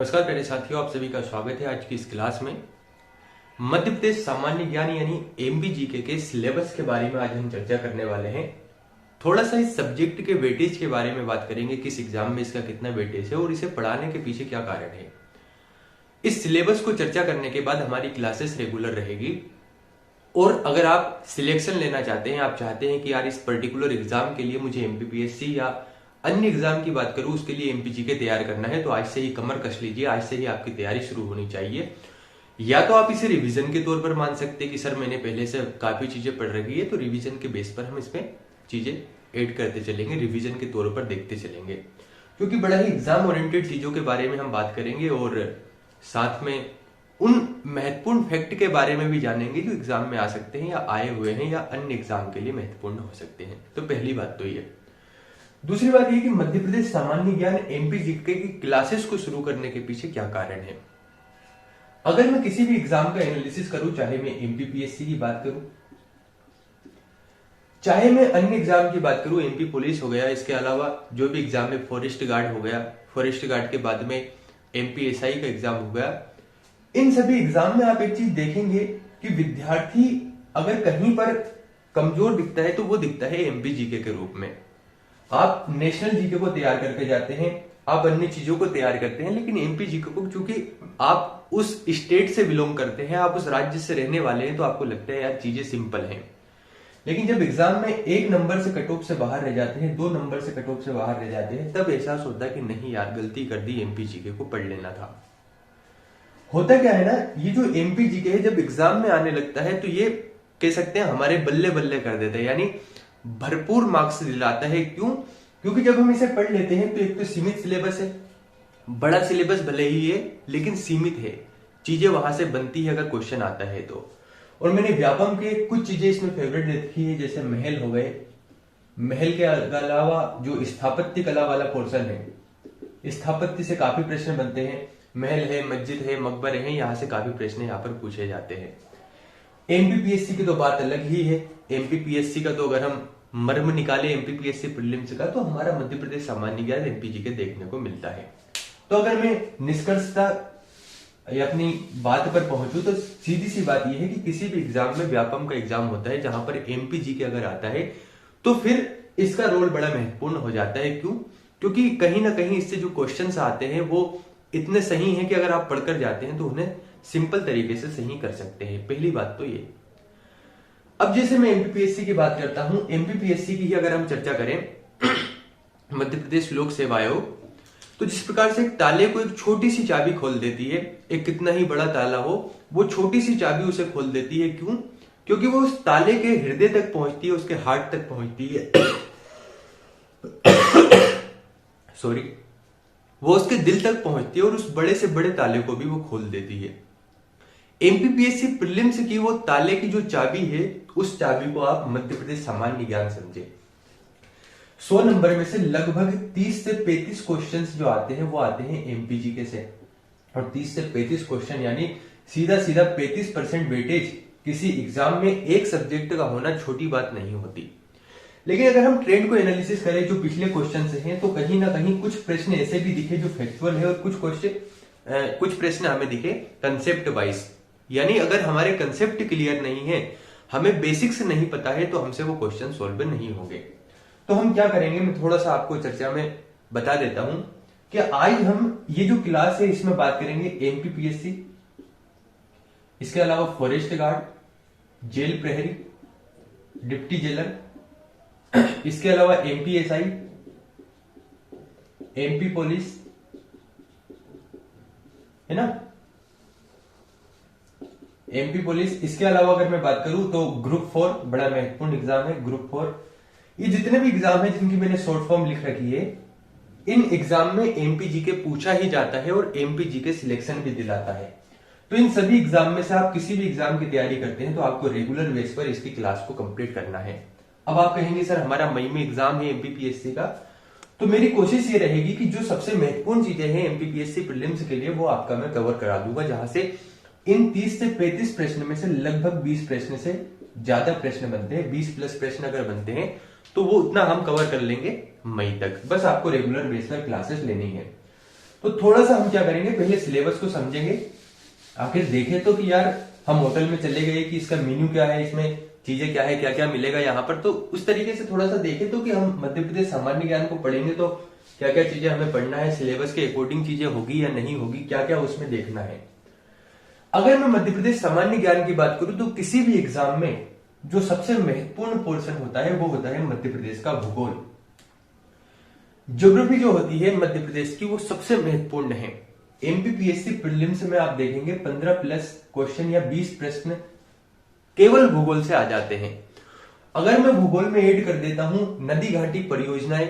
नमस्कार प्यारे साथियों, आप सभी का स्वागत है आज की इस क्लास में। मध्य प्रदेश सामान्य ज्ञान यानी एमपीजीके के सिलेबस के बारे में आज हम चर्चा करने वाले हैं। थोड़ा सा इस सब्जेक्ट के वेटेज के बारे में बात करेंगे, किस एग्जाम में इसका कितना वेटेज है और इसे पढ़ाने के पीछे क्या कारण है। इस सिलेबस को चर्चा करने के बाद हमारी क्लासेस रेगुलर रहेगी और अगर आप सिलेक्शन लेना चाहते हैं, आप चाहते हैं कि यार इस पर्टिकुलर एग्जाम के लिए मुझे एमपीपीएससी या अन्य एग्जाम की बात करूं उसके लिए एमपीजीके तैयार करना है, तो आज से ही कमर कस लीजिए, आज से ही आपकी तैयारी शुरू होनी चाहिए। या तो आप इसे रिवीजन के तौर पर मान सकते हैं कि सर मैंने पहले से काफी चीजें पढ़ रखी है, तो रिवीजन के बेस पर हम इसमें चीजें ऐड करते चलेंगे, रिवीजन के तौर पर देखते चलेंगे, क्योंकि बड़ा ही एग्जाम ओरिएंटेड चीजों के बारे में हम बात करेंगे और साथ में उन महत्वपूर्ण फैक्ट के बारे में भी जानेंगे जो एग्जाम में आ सकते हैं या आए हुए हैं या अन्य एग्जाम के लिए महत्वपूर्ण हो सकते हैं। तो पहली बात तो ये। दूसरी बात यह कि मध्य प्रदेश सामान्य ज्ञान एमपीजीके की क्लासेस को शुरू करने के पीछे क्या कारण है। अगर मैं किसी भी एग्जाम का एनालिसिस करूं, चाहे मैं एमपीपीएससी की बात करूं, चाहे मैं अन्य एग्जाम की बात करूं, एमपी पुलिस हो गया, इसके अलावा जो भी एग्जाम में फॉरेस्ट गार्ड हो गया, फॉरेस्ट गार्ड के बाद में एमपीएसआई का एग्जाम हो गया, इन सभी एग्जाम में आप एक चीज देखेंगे कि विद्यार्थी अगर कहीं पर कमजोर दिखता है तो वो दिखता है एमपीजीके के रूप में। आप नेशनल जीके को तैयार करके जाते हैं, आप अन्य चीजों को तैयार करते हैं, लेकिन एमपीजीके को चूंकि आप उस स्टेट से बिलोंग करते हैं, आप उस राज्य से रहने वाले हैं, तो आपको लगता है यार चीजें सिंपल हैं। लेकिन जब एग्जाम में 1 नंबर से कट ऑफ से बाहर रह जाते हैं, 2 नंबर से कट ऑफ से बाहर रह जाते हैं, तब एहसास होता है कि नहीं यार गलती कर दी, एमपीजीके को पढ़ लेना था। होता क्या है ना, ये जो एमपीजीके है जब एग्जाम में आने लगता है तो ये कह सकते हैं हमारे बल्ले बल्ले कर देते हैं, यानी भरपूर मार्क्स दिलाता है। क्यों? क्योंकि जब हम इसे पढ़ लेते हैं तो एक तो सीमित सिलेबस है, बड़ा सिलेबस भले ही है लेकिन सीमित है, चीजें वहां से बनती है अगर क्वेश्चन आता है तो। और मैंने व्यापम के कुछ चीजें इसमें फेवरेट रखी है, जैसे महल हो गए, महल के अलावा जो स्थापत्य कला वाला पोर्शन है, स्थापत्य से काफी प्रश्न बनते हैं, महल है, मस्जिद है, मकबरे हैं, यहां से काफी प्रश्न यहाँ पर पूछे जाते हैं। एमपीपीएससी की तो बात अलग ही है। एमपीपीएससी का तो अगर हम मर्म निकाले एमपीपीएससी प्रीलिम्स का, तो हमारा मध्य प्रदेश सामान्य ज्ञान एमपीजीके देखने को मिलता है। तो अगर मैं निष्कर्षता अपनी बात पर पहुंचूं तो सीधी सी बात यह है कि किसी भी एग्जाम में व्यापम का एग्जाम होता है जहां पर एमपीजीके अगर आता है तो फिर इसका रोल बड़ा महत्वपूर्ण हो जाता है। क्यों? क्योंकि कहीं ना कहीं इससे जो क्वेश्चन आते हैं वो इतने सही हैं कि अगर आप पढ़कर जाते हैं तो उन्हें सिंपल तरीके से सही कर सकते हैं। पहली बात तो ये। अब जैसे मैं एमपीपीएससी की बात करता हूं, एमपीपीएससी की अगर हम चर्चा करें मध्य प्रदेश लोक सेवा आयोग, तो जिस प्रकार से एक ताले को एक छोटी सी चाबी खोल देती है, एक कितना ही बड़ा ताला हो, वो छोटी सी चाबी उसे खोल देती है। क्यों? क्योंकि वो उस ताले के हृदय तक पहुंचती है, उसके हार्ट तक पहुंचती है सॉरी, वो उसके दिल तक पहुंचती है और उस बड़े से बड़े ताले को भी वो खोल देती है। एमपीपीएससी प्रीलिम्स की वो ताले की जो चाबी है, उस चाबी को आप मध्य प्रदेश सामान्य ज्ञान समझे। 100 नंबर में से लगभग 30 से 35 क्वेश्चंस जो आते हैं वो आते हैं एमपीजीके से, और 30 से 35 क्वेश्चन यानी सीधा सीधा 35% वेटेज किसी एग्जाम में एक सब्जेक्ट का होना छोटी बात नहीं होती। लेकिन अगर हम ट्रेंड को एनालिसिस करें जो पिछले क्वेश्चन से हैं, तो कहीं ना कहीं कुछ प्रश्न ऐसे भी दिखे जो फैक्चुअल है, और कुछ प्रश्न हमें दिखे कंसेप्ट वाइज, यानी अगर हमारे कंसेप्ट क्लियर नहीं है, हमें बेसिक्स नहीं पता है, तो हमसे वो क्वेश्चन सॉल्व नहीं होंगे। तो हम क्या करेंगे, मैं थोड़ा सा आपको चर्चा में बता देता हूं कि आज हम ये जो क्लास है इसमें बात करेंगे एमपीपीएससी, इसके अलावा फॉरेस्ट गार्ड, जेल प्रहरी, डिप्टी जेलर, इसके अलावा एमपीएसआई, एमपी पुलिस, है ना, एमपी पुलिस। इसके अलावा अगर मैं बात करूं तो ग्रुप 4 बड़ा महत्वपूर्ण एग्जाम है, ग्रुप 4। ये जितने भी एग्जाम है जिनकी मैंने शॉर्ट फॉर्म लिख रखी है, इन एग्जाम में एमपीजीके पूछा ही जाता है और एमपीजीके सिलेक्शन भी दिलाता है। तो इन सभी एग्जाम में से आप किसी भी एग्जाम की तैयारी करते हैं तो आपको रेगुलर बेस पर इसकी क्लास को कंप्लीट करना है। अब आप कहेंगे सर हमारा मई में एग्जाम है एमपीपीएससी का, तो मेरी कोशिश ये रहेगी कि जो सबसे महत्वपूर्ण चीजें हैं एमपीपीएससी प्रीलिम्स के लिए वो आपका मैं कवर करा दूंगा, जहां से इन 30 से 35 प्रश्न में से लगभग 20 प्रश्न से ज्यादा प्रश्न बनते हैं, 20 प्लस प्रश्न अगर बनते हैं तो वो उतना हम कवर कर लेंगे मई तक। बस आपको रेगुलर बेस पर क्लासेस लेनी है। तो थोड़ा सा हम क्या करेंगे, पहले सिलेबस को समझेंगे। आखिर देखें तो कि यार हम होटल में चले गए कि इसका मेन्यू क्या है, इसमें चीजें क्या है, क्या क्या मिलेगा यहाँ पर, तो उस तरीके से थोड़ा सा देखें तो कि हम मध्य प्रदेश सामान्य ज्ञान को पढ़ेंगे तो क्या क्या चीजें हमें पढ़ना है, सिलेबस के अकॉर्डिंग चीजें होगी या नहीं होगी, क्या क्या उसमें देखना है। अगर मैं मध्य प्रदेश सामान्य ज्ञान की बात करूं तो किसी भी एग्जाम में जो सबसे महत्वपूर्ण पोर्शन होता है वो होता है मध्य प्रदेश का भूगोल। ज्योग्राफी जो होती है मध्य प्रदेश की वो सबसे महत्वपूर्ण है। एमपीपीएससी प्रीलिम्स में आप देखेंगे 15 प्लस क्वेश्चन या 20 प्रश्न केवल भूगोल से आ जाते हैं। अगर मैं भूगोल में ऐड कर देता हूं नदी घाटी परियोजनाएं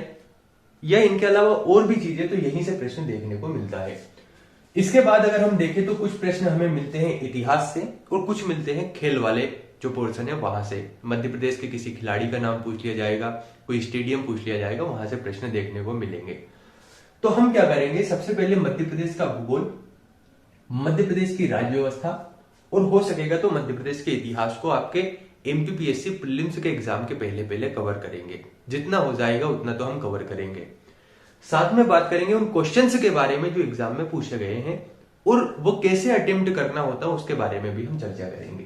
या इनके अलावा और भी चीजें, तो यहीं से प्रश्न देखने को मिलता है। इसके बाद अगर हम देखें तो कुछ प्रश्न हमें मिलते हैं इतिहास से और कुछ मिलते हैं खेल वाले जो पोर्शन है वहां से। मध्य प्रदेश के किसी खिलाड़ी का नाम पूछ लिया जाएगा, कोई स्टेडियम पूछ लिया जाएगा, वहां से प्रश्न देखने को मिलेंगे। तो हम क्या करेंगे, सबसे पहले मध्य प्रदेश का भूगोल, मध्य प्रदेश की राज्य व्यवस्था और हो सकेगा तो मध्य प्रदेश के इतिहास को आपके एमपीपीएससी प्रीलिम्स के एग्जाम के पहले पहले कवर करेंगे। जितना हो जाएगा उतना तो हम कवर करेंगे। साथ में बात करेंगे उन क्वेश्चंस के बारे में जो एग्जाम में पूछे गए हैं और वो कैसे अटेम्प्ट करना होता है उसके बारे में भी हम चर्चा करेंगे।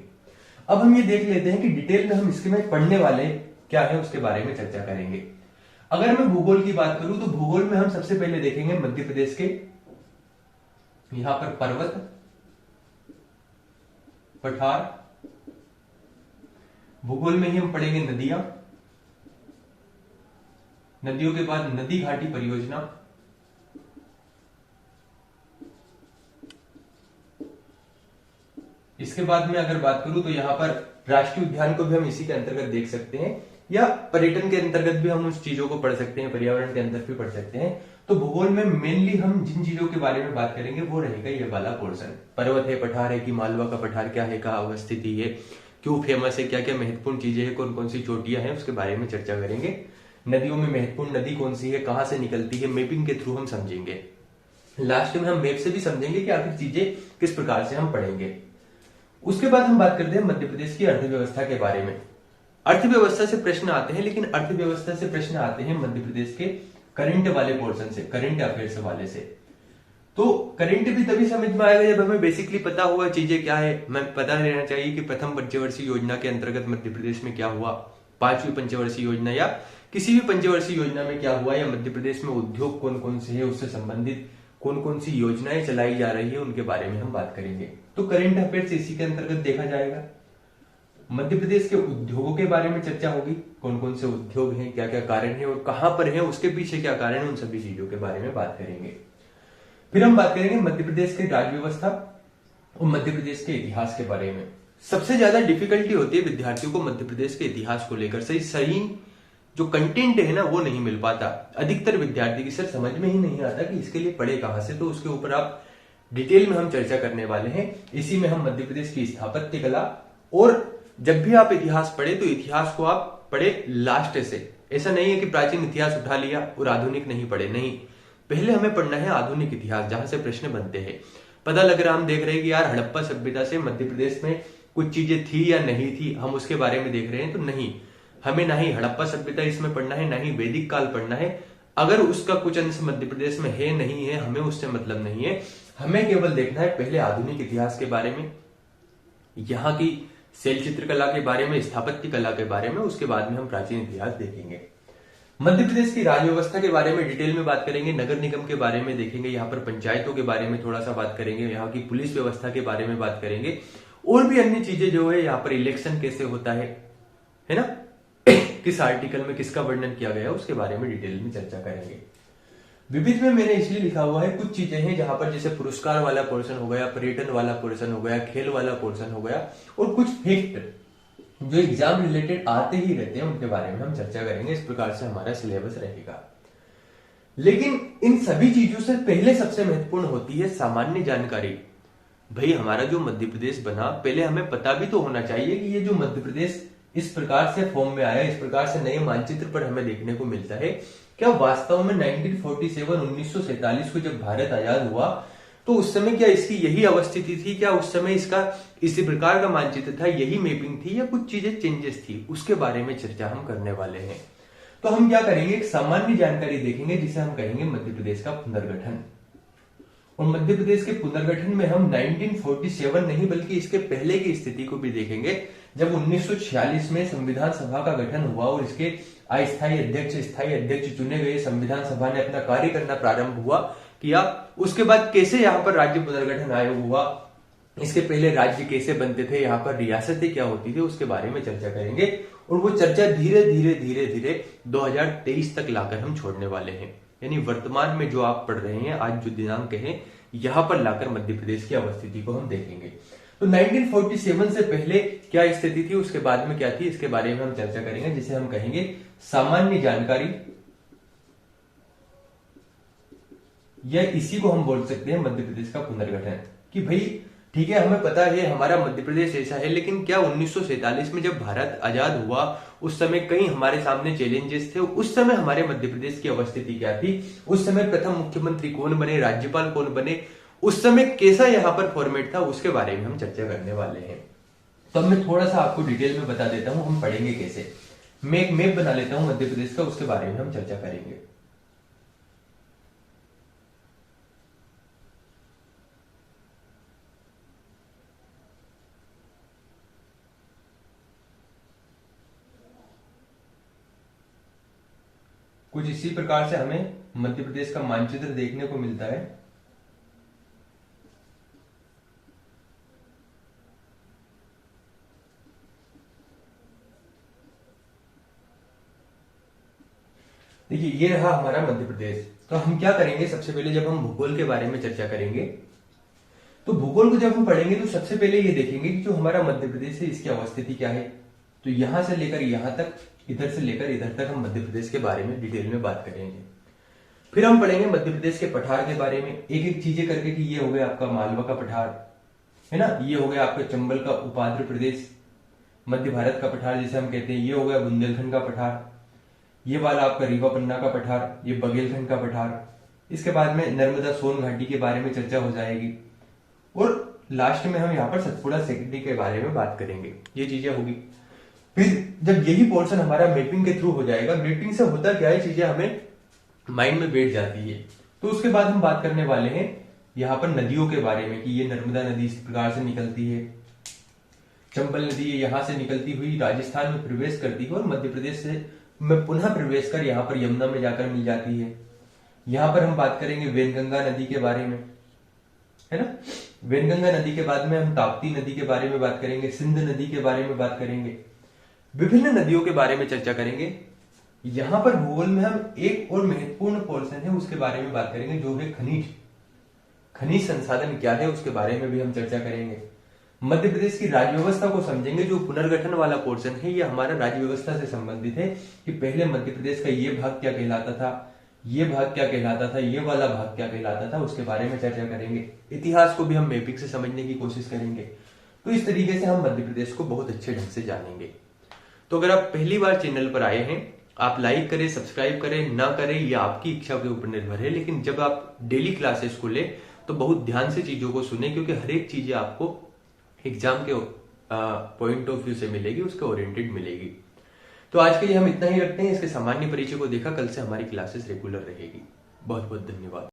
अब हम ये देख लेते हैं कि डिटेल में हम इसके में पढ़ने वाले क्या है उसके बारे में चर्चा करेंगे। अगर मैं भूगोल की बात करूं तो भूगोल में हम सबसे पहले देखेंगे मध्य प्रदेश के यहां पर पर्वत, पठार, भूगोल में ही हम पढ़ेंगे नदियां, नदियों के बाद नदी घाटी परियोजना, इसके बाद में अगर बात करूं तो यहां पर राष्ट्रीय उद्यान को भी हम इसी के अंतर्गत देख सकते हैं या पर्यटन के अंतर्गत भी हम उस चीजों को पढ़ सकते हैं, पर्यावरण के अंदर भी पढ़ सकते हैं। तो भूगोल में मेनली हम जिन चीजों के बारे में बात करेंगे वो रहेगा ये वाला पोर्शन। पर्वत है, पठार है कि मालवा का पठार क्या है, कहाँ अवस्थित है, क्यों फेमस है, क्या क्या महत्वपूर्ण चीजें हैं, कौन कौन सी चोटियां हैं उसके बारे में चर्चा करेंगे। नदियों में महत्वपूर्ण नदी कौन सी है, कहां से निकलती है, मैपिंग के थ्रू हम समझेंगे। लास्ट में हम मैप से भी समझेंगे कि आखिर चीजें किस प्रकार से हम पढ़ेंगे। उसके बाद हम बात करते हैं मध्य प्रदेश की अर्थव्यवस्था के बारे में। अर्थव्यवस्था से प्रश्न आते हैं, लेकिन अर्थव्यवस्था से प्रश्न आते हैं मध्य प्रदेश के करंट वाले पोर्शन से, करंट अफेयर्स वाले से। तो करंट भी तभी समझ में आएगा जब हमें बेसिकली पता होगा चीजें क्या है। हमें पता रहना चाहिए कि प्रथम पंचवर्षीय योजना के अंतर्गत मध्य प्रदेश में क्या हुआ, पांचवी पंचवर्षीय योजना या किसी भी पंचवर्षीय योजना में क्या हुआ, या मध्य प्रदेश में उद्योग कौन कौन से है, उससे संबंधित कौन कौन सी योजनाएं चलाई जा रही है उनके बारे में हम बात करेंगे। तो करंट अफेयर्स इसी के अंतर्गत देखा जाएगा। मध्य प्रदेश के उद्योगों के बारे में चर्चा होगी, कौन कौन से उद्योग हैं, क्या क्या कारण है और कहां पर है, उसके पीछे क्या कारण है, उन सभी चीजों के बारे में बात करेंगे। फिर हम बात करेंगे मध्य प्रदेश के राज्य व्यवस्था और मध्य प्रदेश के इतिहास के बारे में। सबसे ज्यादा डिफिकल्टी होती है विद्यार्थियों को मध्य प्रदेश के इतिहास को लेकर। सही जो कंटेंट है ना वो नहीं मिल पाता। अधिकतर विद्यार्थी की सर समझ में ही नहीं आता कि इसके लिए पढ़े कहां से, तो उसके ऊपर आप डिटेल में हम चर्चा करने वाले हैं। इसी में हम मध्य प्रदेश की स्थापत्य कला, और जब भी आप इतिहास पढ़े तो इतिहास को आप पढ़े लास्ट से। ऐसा नहीं है कि प्राचीन इतिहास उठा लिया और आधुनिक नहीं पढ़े, नहीं, पहले हमें पढ़ना है आधुनिक इतिहास जहां से प्रश्न बनते हैं। पता लग रहा हम देख रहे हैं कि यार हड़प्पा सभ्यता से मध्य प्रदेश में कुछ चीजें थी या नहीं थी, हम उसके बारे में देख रहे हैं, तो नहीं, हमें ना ही हड़प्पा सभ्यता इसमें पढ़ना है, ना ही वैदिक काल पढ़ना है। अगर उसका कुछ अंश मध्य प्रदेश में है नहीं है, हमें उससे मतलब नहीं है। हमें केवल देखना है पहले आधुनिक इतिहास के बारे में, यहाँ की शैल चित्रकला के बारे में, स्थापत्य कला के बारे में, उसके बाद में हम प्राचीन इतिहास देखेंगे। मध्य प्रदेश की राज्य व्यवस्था के बारे में डिटेल में बात करेंगे, नगर निगम के बारे में देखेंगे, यहाँ पर पंचायतों के बारे में थोड़ा सा बात करेंगे, यहाँ की पुलिस व्यवस्था के बारे में बात करेंगे, और भी अन्य चीजें जो है, यहाँ पर इलेक्शन कैसे होता है ना, किस आर्टिकल में किसका वर्णन किया गया है, उसके बारे में डिटेल में चर्चा करेंगे। विविध में मैंने इसलिए लिखा हुआ है, कुछ चीजें हैं जहां पर जैसे पुरस्कार वाला पोर्शन हो गया, पर्यटन वाला पोर्शन हो गया, खेल वाला पोर्शन हो गया, और कुछ फैक्ट जो एग्जाम रिलेटेड आते ही रहते हैं उनके बारे में हम चर्चा करेंगे। इस प्रकार से हमारा सिलेबस रहेगा। लेकिन इन सभी चीजों से पहले सबसे महत्वपूर्ण होती है सामान्य जानकारी। भाई हमारा जो मध्य प्रदेश बना, पहले हमें पता भी तो होना चाहिए कि ये जो मध्य प्रदेश इस प्रकार से फॉर्म में आया, इस प्रकार से नए मानचित्र पर हमें देखने को मिलता है, क्या वास्तव में 1947 को जब भारत आजाद हुआ तो उस समय क्या इसकी यही अवस्थिति थी, क्या उस समय इसका इसी प्रकार का मानचित्र था, यही मैपिंग थी, या कुछ चीजें चेंजेस थी, उसके बारे में चर्चा हम करने वाले हैं। तो हम क्या करेंगे, एक सामान्य जानकारी देखेंगे जिसे हम कहेंगे मध्य प्रदेश का पुनर्गठन। और मध्य प्रदेश के पुनर्गठन में हम 1947 नहीं बल्कि इसके पहले की स्थिति को भी देखेंगे, जब 1946 में संविधान सभा का गठन हुआ और इसके अस्थायी अध्यक्ष स्थायी अध्यक्ष चुने गए, संविधान सभा ने अपना कार्य करना प्रारंभ किया। उसके बाद कैसे यहाँ पर राज्य पुनर्गठन आयोग हुआ, इसके पहले राज्य कैसे बनते थे, यहाँ पर रियासतें क्या होती थी, उसके बारे में चर्चा करेंगे। और वो चर्चा धीरे धीरे धीरे धीरे 2023 तक लाकर हम छोड़ने वाले हैं, यानी वर्तमान में जो आप पढ़ रहे हैं, आज जो दिनांक है, यहां पर लाकर मध्य प्रदेश की अवस्थिति को हम देखेंगे। तो 1947 से पहले क्या स्थिति थी, उसके बाद में क्या थी, इसके बारे में हम चर्चा करेंगे, जिसे हम कहेंगे सामान्य जानकारी, या इसी को हम बोल सकते हैं मध्य प्रदेश का पुनर्गठन। कि भाई ठीक है, हमें पता है हमारा मध्य प्रदेश ऐसा है, लेकिन क्या 1947 में जब भारत आजाद हुआ उस समय कई हमारे सामने चैलेंजेस थे, उस समय हमारे मध्य प्रदेश की अवस्थिति क्या थी, उस समय प्रथम मुख्यमंत्री कौन बने, राज्यपाल कौन बने, उस समय कैसा यहाँ पर फॉर्मेट था, उसके बारे में हम चर्चा करने वाले हैं। तो अब मैं थोड़ा सा आपको डिटेल में बता देता हूं हम पढ़ेंगे कैसे। मैं एक मैप बना लेता हूं मध्य प्रदेश का, उसके बारे में हम चर्चा करेंगे। कुछ इसी प्रकार से हमें मध्य प्रदेश का मानचित्र देखने को मिलता है। देखिए ये रहा हमारा मध्य प्रदेश। तो हम क्या करेंगे, सबसे पहले जब हम भूगोल के बारे में चर्चा करेंगे, तो भूगोल को जब हम पढ़ेंगे तो सबसे पहले ये देखेंगे कि जो हमारा मध्य प्रदेश है इसकी अवस्थिति क्या है। तो यहां से लेकर यहां तक, इधर से लेकर इधर तक हम मध्य प्रदेश के बारे में डिटेल में बात करेंगे। फिर हम पढ़ेंगे मध्य प्रदेश के पठार के बारे में, एक एक चीजें करके, कि ये हो गया आपका मालवा का पठार, है ना, ये हो गया आपका चंबल का उपाद्र प्रदेश, मध्य भारत का पठार जिसे हम कहते हैं, ये हो गया बुंदेलखंड का पठार, ये वाला आपका रीवा पन्ना का पठार, ये बघेलखंड का पठार। इसके बाद में नर्मदा सोन घाटी के बारे में चर्चा हो जाएगी, और लास्ट में हम यहाँ पर सतपुड़ा सेक्रेटरी के बारे में बात करेंगे। ये चीजें होगी। फिर जब यही पोर्शन हमारा मैपिंग के थ्रू हो जाएगा, मैपिंग से होता क्या है, चीजें हमें माइंड में बैठ जाती है। तो उसके बाद हम बात करने वाले हैं यहाँ पर नदियों के बारे में, कि ये नर्मदा नदी इस प्रकार से निकलती है, चंबल नदी यहाँ से निकलती हुई राजस्थान में प्रवेश करती है और मध्य प्रदेश से में पुनः प्रवेश कर यहाँ पर यमुना में जाकर मिल जाती है। यहाँ पर हम बात करेंगे वेनगंगा नदी के बारे में, है ना। वेनगंगा नदी के बाद में हम ताप्ती नदी के बारे में बात करेंगे, सिंध नदी के बारे में बात करेंगे, विभिन्न नदियों के बारे में चर्चा करेंगे। यहां पर भूगोल में हम एक और महत्वपूर्ण पोर्शन है उसके बारे में बात करेंगे, जो है खनिज संसाधन क्या है, उसके बारे में भी हम चर्चा करेंगे। मध्य प्रदेश की राज्य व्यवस्था को समझेंगे। जो पुनर्गठन वाला पोर्शन है ये हमारा राज्य व्यवस्था से संबंधित है, कि पहले मध्य प्रदेश का ये भाग क्या कहलाता था, ये भाग क्या कहलाता था, ये वाला भाग क्या कहलाता था, उसके बारे में चर्चा करेंगे। इतिहास को भी हम मैपिंग से समझने की कोशिश करेंगे। तो इस तरीके से हम मध्य प्रदेश को बहुत अच्छे ढंग से जानेंगे। तो अगर आप पहली बार चैनल पर आए हैं, आप लाइक करें, सब्सक्राइब करें, ना करें ये आपकी इच्छा के ऊपर निर्भर है, लेकिन जब आप डेली क्लासेस को ले तो बहुत ध्यान से चीजों को सुने, क्योंकि हर एक चीजें आपको एग्जाम के पॉइंट ऑफ व्यू से मिलेगी, उसके ओरिएंटेड मिलेगी। तो आज के लिए हम इतना ही रखते हैं। इसके सामान्य परिचय को देखा, कल से हमारी क्लासेस रेगुलर रहेगी। बहुत बहुत धन्यवाद।